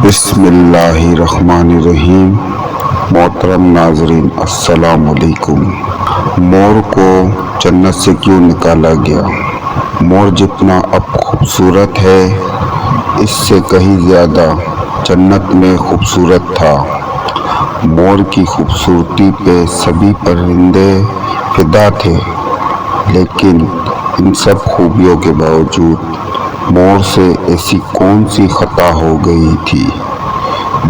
بسم اللہ الرحمن الرحیم۔ محترم ناظرین السلام علیکم۔ مور کو جنت سے کیوں نکالا گیا؟ مور جتنا اب خوبصورت ہے اس سے کہیں زیادہ جنت میں خوبصورت تھا۔ مور کی خوبصورتی پہ سبھی پرندے فدا تھے، لیکن ان سب خوبیوں کے باوجود مور سے ایسی کون سی خطا ہو گئی تھی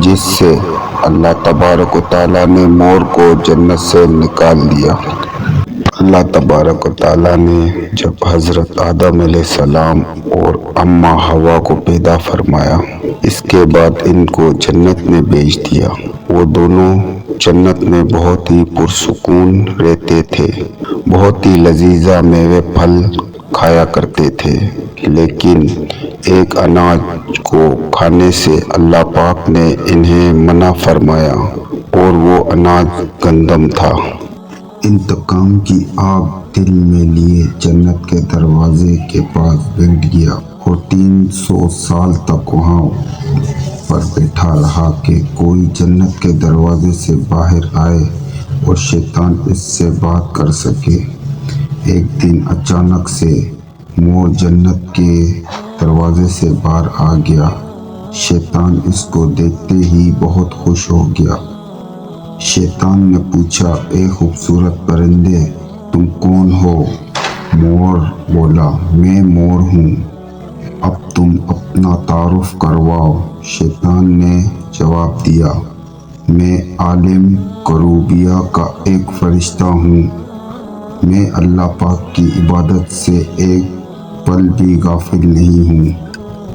جس سے اللہ تبارک و تعالیٰ نے مور کو جنت سے نکال دیا؟ اللہ تبارک و تعالیٰ نے جب حضرت آدم علیہ السلام اور اماں حوا کو پیدا فرمایا، اس کے بعد ان کو جنت میں بھیج دیا۔ وہ دونوں جنت میں بہت ہی پرسکون رہتے تھے، بہت ہی لذیذ میوے پھل کھایا کرتے تھے، لیکن ایک اناج کو کھانے سے اللہ پاک نے انہیں منع فرمایا اور وہ اناج گندم تھا۔ انتقام کی آگ دل میں لیے جنت کے دروازے کے پاس بیٹھ گیا اور 300 سال تک وہاں پر بیٹھا رہا کہ کوئی جنت کے دروازے سے باہر آئے اور شیطان اس سے بات کر سکے۔ ایک دن اچانک سے مور جنت کے دروازے سے باہر آ گیا۔ شیطان اس کو دیکھتے ہی بہت خوش ہو گیا۔ شیطان نے پوچھا، اے خوبصورت پرندے، تم کون ہو؟ مور بولا، میں مور ہوں، اب تم اپنا تعارف کرواؤ۔ شیطان نے جواب دیا، میں عالم کروبیہ کا ایک فرشتہ ہوں، میں اللہ پاک کی عبادت سے ایک پل بھی غافل نہیں ہوں۔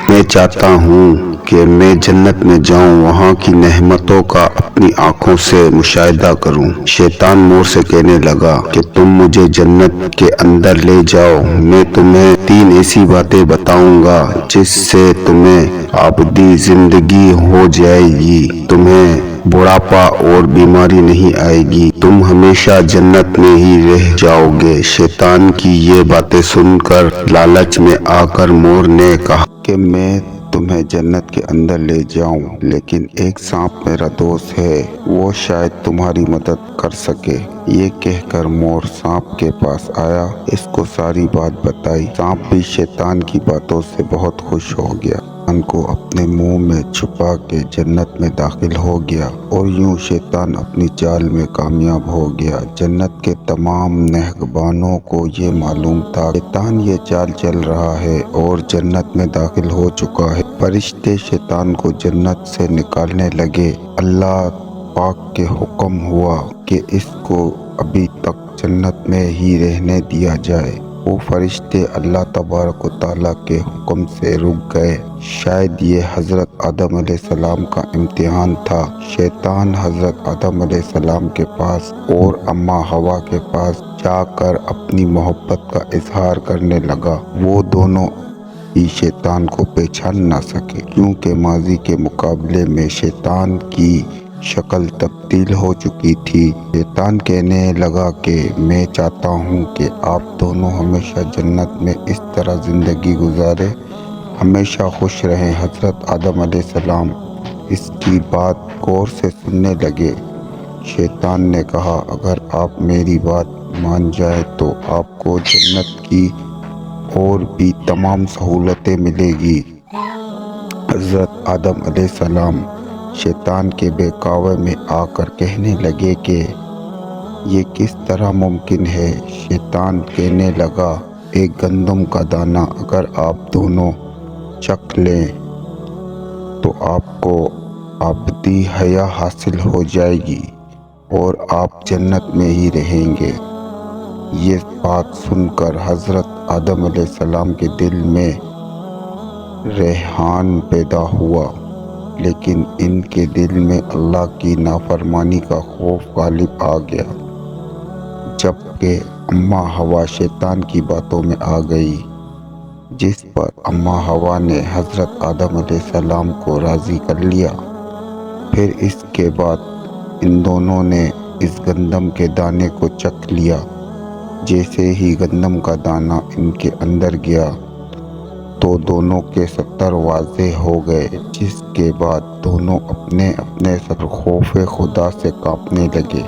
میں چاہتا ہوں کہ میں جنت میں جاؤں، وہاں کی نعمتوں کا اپنی آنکھوں سے مشاہدہ کروں۔ شیطان مور سے کہنے لگا کہ تم مجھے جنت کے اندر لے جاؤ، میں تمہیں 3 ایسی باتیں بتاؤں گا جس سے تمہیں ابدی زندگی ہو جائے گی، تمہیں بڑھاپا اور بیماری نہیں آئے گی، تم ہمیشہ جنت میں ہی رہ جاؤ گے۔ شیطان کی یہ باتیں سن کر لالچ میں آ کر مور نے کہا کہ میں تمہیں جنت کے اندر لے جاؤں، لیکن ایک سانپ میرا دوست ہے، وہ شاید تمہاری مدد کر سکے۔ یہ کہہ کر مور سانپ کے پاس آیا، اس کو ساری بات بتائی۔ سانپ بھی شیطان کی باتوں سے بہت خوش ہو گیا، شیطان کو اپنے منہ میں چھپا کے جنت میں داخل ہو گیا اور یوں شیطان اپنی چال میں کامیاب ہو گیا۔ جنت کے تمام نگہبانوں کو یہ معلوم تھا شیطان یہ چال چل رہا ہے اور جنت میں داخل ہو چکا ہے۔ فرشتے شیطان کو جنت سے نکالنے لگے۔ اللہ پاک کے حکم ہوا کہ اس کو ابھی تک جنت میں ہی رہنے دیا جائے۔ وہ فرشتے اللہ تبارک و تعالیٰ کے حکم سے رک گئے۔ شاید یہ حضرت آدم علیہ السلام کا امتحان تھا۔ شیطان حضرت آدم علیہ السلام کے پاس اور اماں حوا کے پاس جا کر اپنی محبت کا اظہار کرنے لگا۔ وہ دونوں بھی شیطان کو پہچان نہ سکے، کیونکہ ماضی کے مقابلے میں شیطان کی شکل تبدیل ہو چکی تھی۔ شیطان کہنے لگا کہ میں چاہتا ہوں کہ آپ دونوں ہمیشہ جنت میں اس طرح زندگی گزاریں، ہمیشہ خوش رہیں۔ حضرت آدم علیہ السلام اس کی بات غور سے سننے لگے۔ شیطان نے کہا، اگر آپ میری بات مان جائیں تو آپ کو جنت کی اور بھی تمام سہولتیں ملے گی۔ حضرت آدم علیہ السلام شیطان کے بہکاوے میں آ کر کہنے لگے کہ یہ کس طرح ممکن ہے؟ شیطان کہنے لگا، ایک گندم کا دانہ اگر آپ دونوں چکھ لیں تو آپ کو ابدی حیات حاصل ہو جائے گی اور آپ جنت میں ہی رہیں گے۔ یہ بات سن کر حضرت آدم علیہ السلام کے دل میں ریحان پیدا ہوا، لیکن ان کے دل میں اللہ کی نافرمانی کا خوف غالب آ گیا۔ جبکہ اماں حوا شیطان کی باتوں میں آ گئی، جس پر اماں حوا نے حضرت آدم علیہ السلام کو راضی کر لیا۔ پھر اس کے بعد ان دونوں نے اس گندم کے دانے کو چکھ لیا۔ جیسے ہی گندم کا دانہ ان کے اندر گیا تو دونوں کے ستر واضح ہو گئے، جس کے بعد دونوں اپنے اپنے سر خوف خدا سے کانپنے لگے۔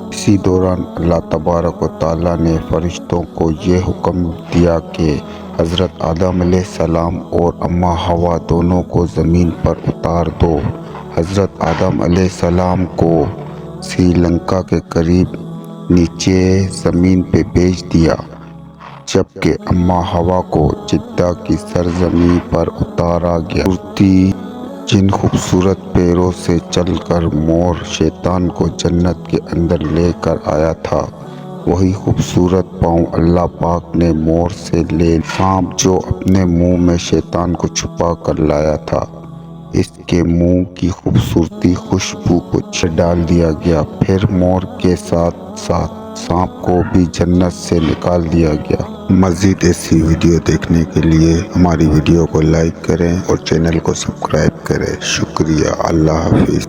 اسی دوران اللہ تبارک و تعالیٰ نے فرشتوں کو یہ حکم دیا کہ حضرت آدم علیہ السلام اور اماں حوا دونوں کو زمین پر اتار دو۔ حضرت آدم علیہ السلام کو سری لنکا کے قریب نیچے زمین پہ بھیج دیا، جبکہ اماں حوا کو جدہ کی سرزمین پر اتارا گیا۔ جن خوبصورت پیروں سے چل کر مور شیطان کو جنت کے اندر لے کر آیا تھا، وہی خوبصورت پاؤں اللہ پاک نے مور سے لے سانپ جو اپنے منہ میں شیطان کو چھپا کر لایا تھا، اس کے منہ کی خوبصورتی خوشبو کو ڈال دیا گیا۔ پھر مور کے ساتھ ساتھ سانپ کو بھی جنت سے نکال دیا گیا۔ مزید ایسی ویڈیو دیکھنے کے لیے ہماری ویڈیو کو لائک کریں اور چینل کو سبسکرائب کریں۔ شکریہ۔ اللہ حافظ۔